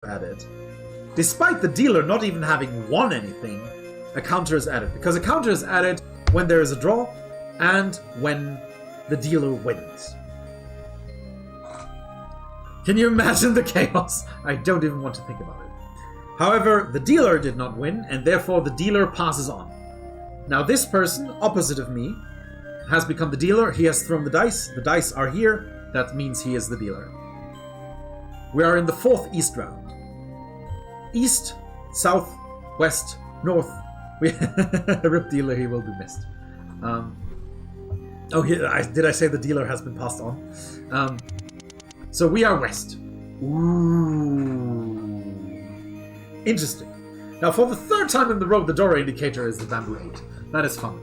added. Despite the dealer not even having won anything, a counter is added. Because a counter is added when there is a draw and when the dealer wins. Can you imagine the chaos? I don't even want to think about it. However, the dealer did not win, and therefore the dealer passes on. Now this person, opposite of me, has become the dealer. He has thrown the dice. The dice are here. That means he is the dealer. We are in the 4th East round. East, South, West, North. Rip dealer, he will be missed. Did I say the dealer has been passed on? So we are West. Ooh. Interesting. Now for the 3rd time in the row, the Dora indicator is the bamboo 8. That is funny.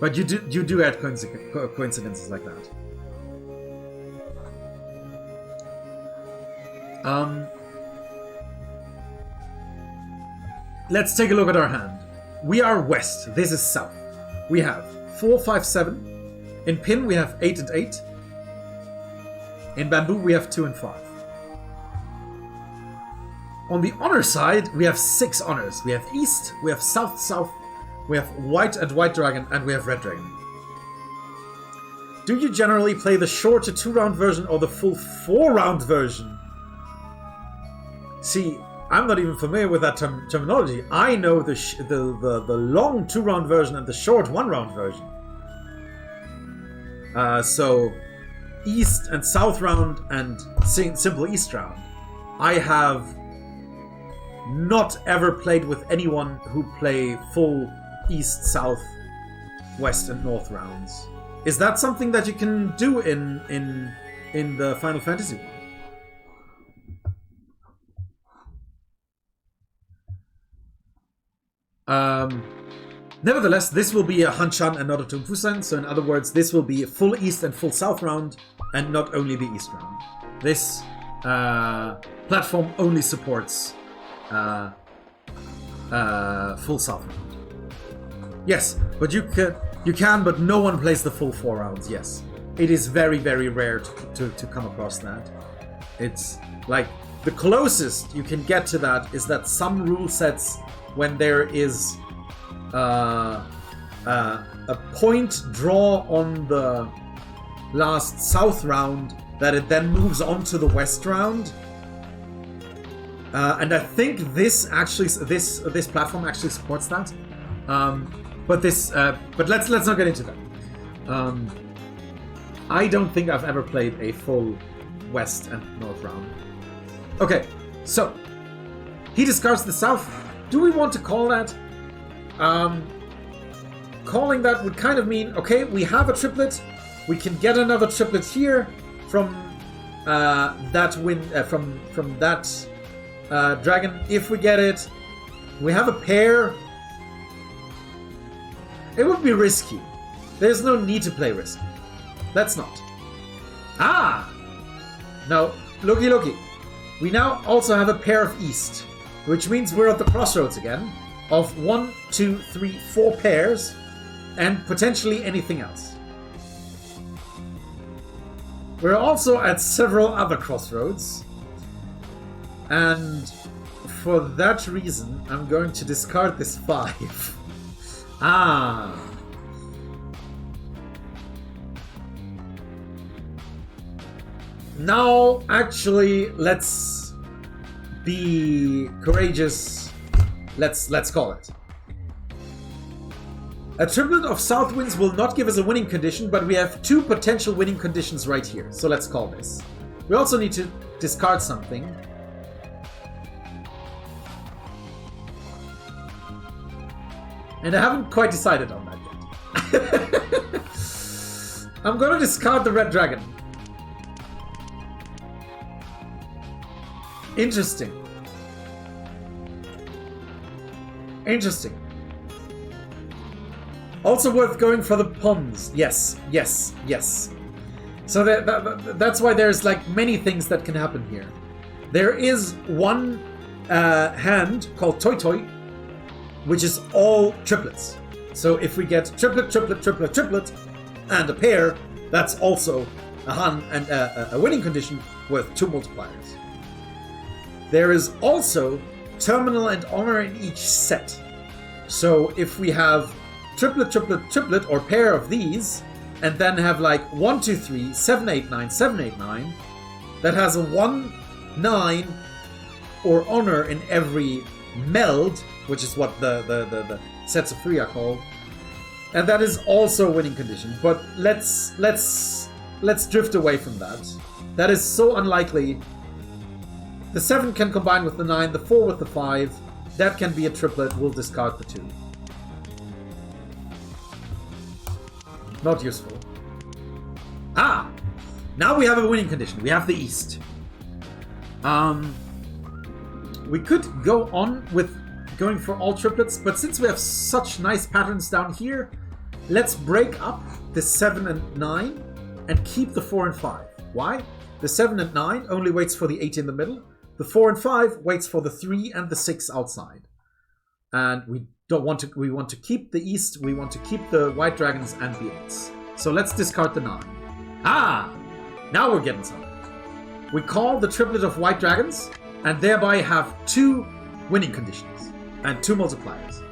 But you do add coincidences like that. Let's take a look at our hand. We are West. This is South. We have 4, 5, 7. In Pin, we have 8 and 8. In Bamboo, we have 2 and 5. On the honor side, we have 6 honors. We have East, we have South, South, we have White and White Dragon, and we have Red Dragon. Do you generally play the shorter 2-round version or the full 4-round version? See, I'm not even familiar with that terminology. I know the long 2-round version and the short 1-round version. So, East and South round and simple East round. I have not ever played with anyone who play full East, South, West, and North rounds. Is that something that you can do in the Final Fantasy one? Nevertheless, this will be a Renchan and not a Puu Sen. So in other words, this will be a full East and full South round, and not only the East round. This platform only supports full South round. Yes, but you can, but no one plays the full 4 rounds. Yes, it is very, very rare to come across that. It's like the closest you can get to that is that some rule sets, when there is a point draw on the last South round, that it then moves on to the West round. And I think this platform actually supports that. But let's not get into that. I don't think I've ever played a full West and North round. Okay, so he discards the South. Do we want to call that? Calling that would kind of mean, okay, we have a triplet. We can get another triplet here from that win from that dragon if we get it. We have a pair. It would be risky. There's no need to play risky. Let's not. Now, looky. We now also have a pair of East, which means we're at the crossroads again of 1, 2, 3, 4 pairs, and potentially anything else. We're also at several other crossroads, and for that reason, I'm going to discard this 5. Now, actually, let's be courageous. Let's call it. A triplet of South winds will not give us a winning condition, but we have 2 potential winning conditions right here. So let's call this. We also need to discard something. And I haven't quite decided on that yet. I'm going to discard the Red Dragon. Interesting. Also worth going for the pawns. Yes. So that's why there's like many things that can happen here. There is one hand called Toi Toi, which is all triplets. So if we get triplet, and a pair, that's also a winning condition with 2 multipliers. There is also terminal and honor in each set. So if we have triplet, triplet, triplet, or pair of these, and then have like 1, 2, 3, 7, 8, 9, 7, 8, 9, that has a 1, 9, or honor in every meld, which is what the sets of 3 are called, and that is also a winning condition. But let's drift away from that. That is so unlikely. The 7 can combine with the 9, the 4 with the 5. That can be a triplet. We'll discard the 2. Not useful. Ah! Now we have a winning condition. We have the East. We could go on with going for all triplets, but since we have such nice patterns down here, let's break up the 7 and 9 and keep the 4 and 5. Why? The 7 and 9 only waits for the 8 in the middle. The 4 and 5 waits for the 3 and the 6 outside. And we don't want to. We want to keep the East. We want to keep the White Dragons and the 8s. So let's discard the 9. Ah! Now we're getting something. We call the triplet of White Dragons and thereby have 2 winning conditions and 2 multipliers.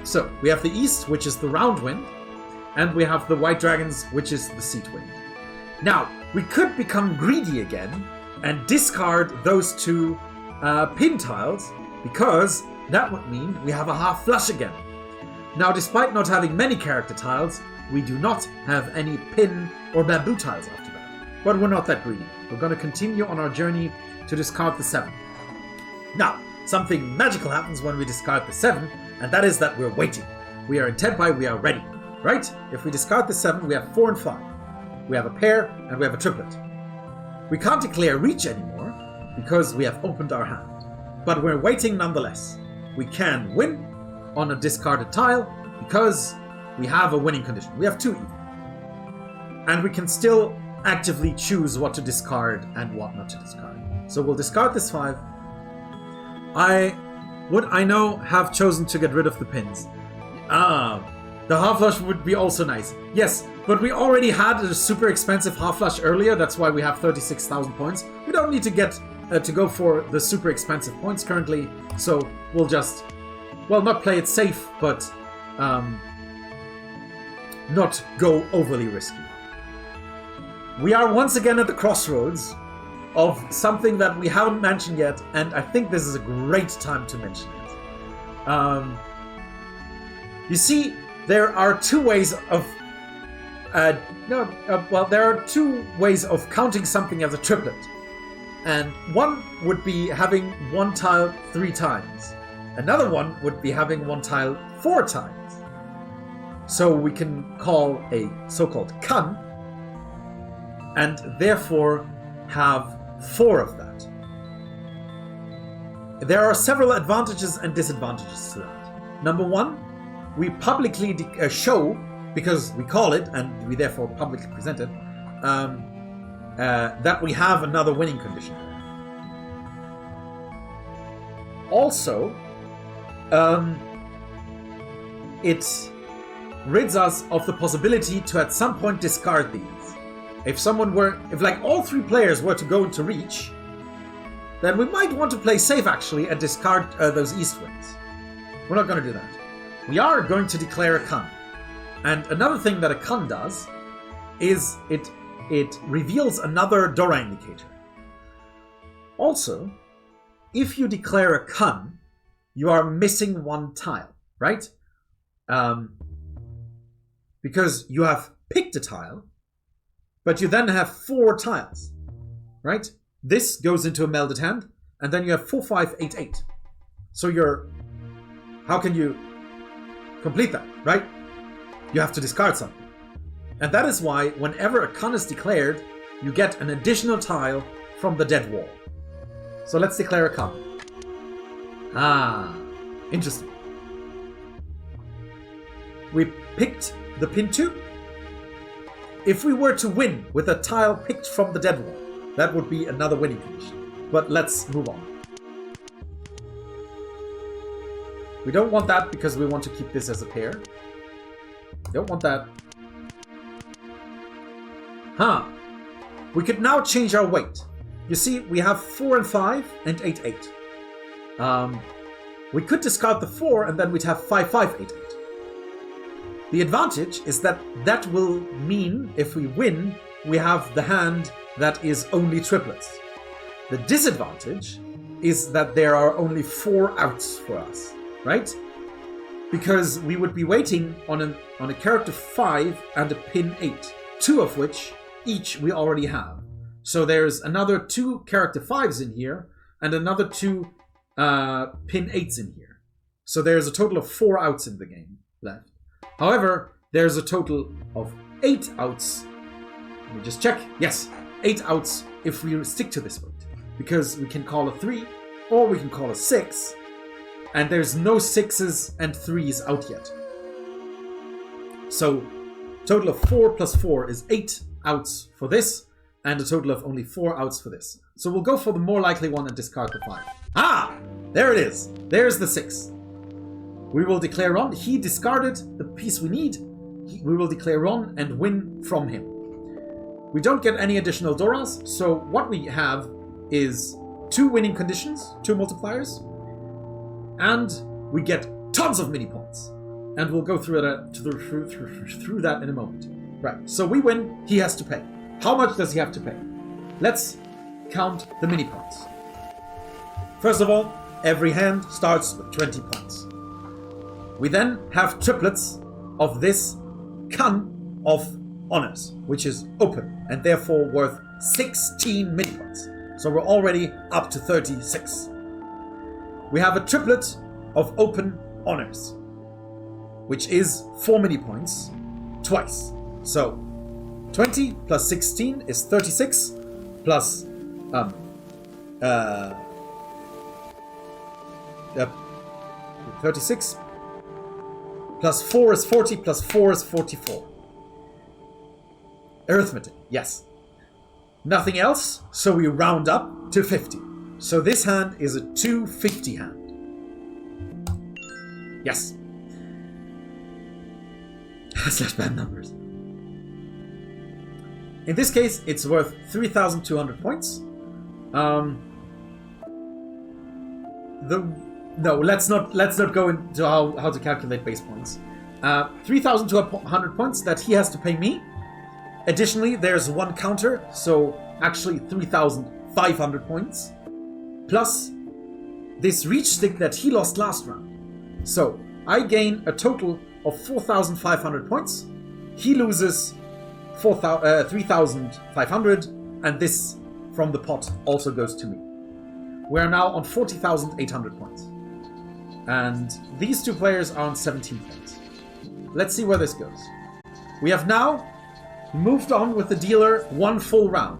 So we have the East, which is the round wind, and we have the White Dragons, which is the seat wind. Now, we could become greedy again and discard those 2 pin tiles, because that would mean we have a half flush again. Now, despite not having many character tiles, we do not have any pin or bamboo tiles after that. But we're not that greedy. We're going to continue on our journey to discard the 7. Now, something magical happens when we discard the 7, and that is that we're waiting. We are in Tempai, we are ready, right? If we discard the 7, we have 4 and 5. We have a pair, and we have a triplet. We can't declare Reach anymore, because we have opened our hand. But we're waiting nonetheless. We can win on a discarded tile, because we have a winning condition. We have 2 even. And we can still actively choose what to discard and what not to discard. So we'll discard this 5. I would, I know, have chosen to get rid of the pins. The half flush would be also nice. Yes, but we already had a super expensive half flush earlier. That's why we have 36,000 points. We don't need to get to go for the super expensive points currently. So we'll just, well, not play it safe, but not go overly risky. We are once again at the crossroads of something that we haven't mentioned yet, and I think this is a great time to mention it. You see, there are 2 ways of there are 2 ways of counting something as a triplet, and one would be having 1 tile 3 times. Another one would be having 1 tile 4 times. So we can call a so-called kan, and therefore have 4 of that. There are several advantages and disadvantages to that. Number 1, we publicly show, because we call it and we therefore publicly present it, that we have another winning condition. Also, it rids us of the possibility to at some point discard these. If like all 3 players were to go into Reach, then we might want to play safe actually and discard those East Winds. We're not going to do that. We are going to declare a Kun. And another thing that a Kun does is it reveals another Dora indicator. Also, if you declare a Kun, you are missing 1 tile, right? Because you have picked a tile, but you then have 4 tiles, right? This goes into a melded hand, and then you have 4, 5, 8, 8. So how can you complete that, right? You have to discard something. And that is why whenever a Kun is declared, you get an additional tile from the dead wall. So let's declare a Kun. Ah, interesting. We picked the pin 2. If we were to win with a tile picked from the dead wall, that would be another winning condition. But let's move on. We don't want that because we want to keep this as a pair. Don't want that. We could now change our weight. You see, we have 4 and 5 and 8, 8. We could discard the 4 and then we'd have 5, 5, 8, 8. The advantage is that that will mean if we win, we have the hand that is only triplets. The disadvantage is that there are only 4 outs for us, right? Because we would be waiting on a character 5 and a pin 8, 2 of which each we already have. So there's another 2 character 5s in here and another 2 pin 8s in here. So there's a total of 4 outs in the game left. However, there's a total of 8 outs. Let me just check. Yes, 8 outs if we stick to this vote. Because we can call a 3 or we can call a 6. And there's no 6s and 3s out yet. So, total of 4 plus 4 is 8 outs for this. And a total of only 4 outs for this. So we'll go for the more likely one and discard the 5. Ah! There it is. There's the 6. We will declare on. He discarded the piece we need. We will declare on and win from him. We don't get any additional Doras, so what we have is 2 winning conditions, 2 multipliers, and we get tons of mini points. And we'll go through that through that in a moment. Right, so we win, he has to pay. How much does he have to pay? Let's count the mini points. First of all, every hand starts with 20 points. We then have triplets of this Kan of honors, which is open and therefore worth 16 mini points. So we're already up to 36. We have a triplet of open honors, which is 4 mini points twice. So 20 plus 16 is 36 plus 36 plus 4 is 40 plus 4 is 44. Arithmetic, yes. Nothing else, so we round up to 50. So this hand is a 250 hand. Yes. Such bad numbers. In this case, it's worth 3,200 points. No, let's not go into how to calculate base points. 3,200 points that he has to pay me. Additionally, there's 1 counter, so actually 3,500 points. Plus this reach stick that he lost last round. So I gain a total of 4,500 points. He loses 3,500, and this from the pot also goes to me. We are now on 40,800 points. And these 2 players are on 17 points. Let's see where this goes. We have now moved on with the dealer 1 full round.